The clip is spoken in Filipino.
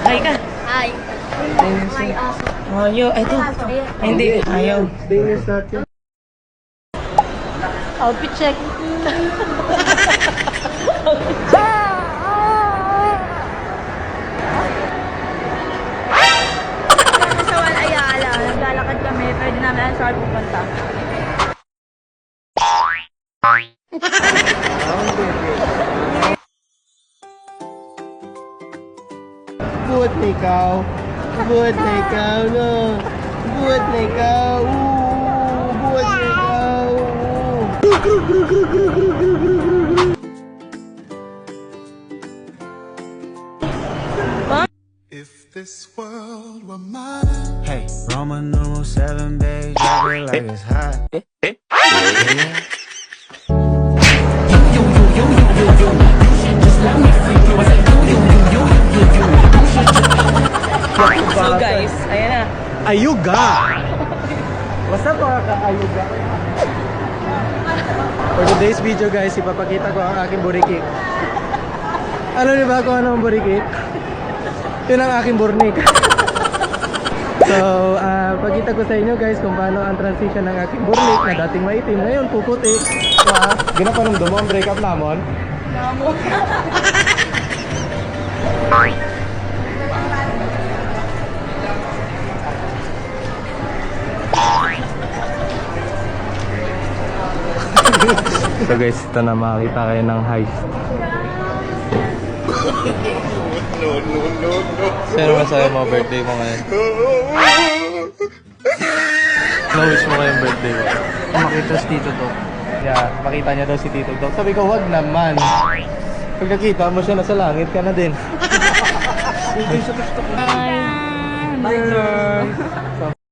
Hi ka. Hi. Hi, aso. Ayaw. Ay, ito. Ay, hindi. Ayaw. Danish natin. Outfit check. Sa Juan Ayala, naglalakad kami. Pwede namin ang saan pupunta. Buhat na ikaw. Buhat na ikaw, no. Buhat na ikaw. Buhat na ikaw. If this world were mine. Hey, Roman numeral 7, babe. Drop it like it's hot. So guys, ayan na. Ayuga! Basta po ka-ayuga. For today's video guys, ipapakita ko ang aking burikik. Alam niyo ba kung ano ang burikik? Yun ang aking burnik. So, pakita ko sa inyo guys kung paano ang transition ng aking burnik na dating maitim, ngayon puputi. Diba? Ginapanomdom mo ang breakup namon? Namon. So guys, ito na makakita kayo ng heist. Sino masaya mo birthday mo ngayon? Na-wish mo ngayong birthday mo? Makita si Tito to. Yeah, makita niya daw si Tito Dog. Sabi ko, wag naman. Pag nakita mo siya, nasa langit ka na din. Hi. Hi girl! So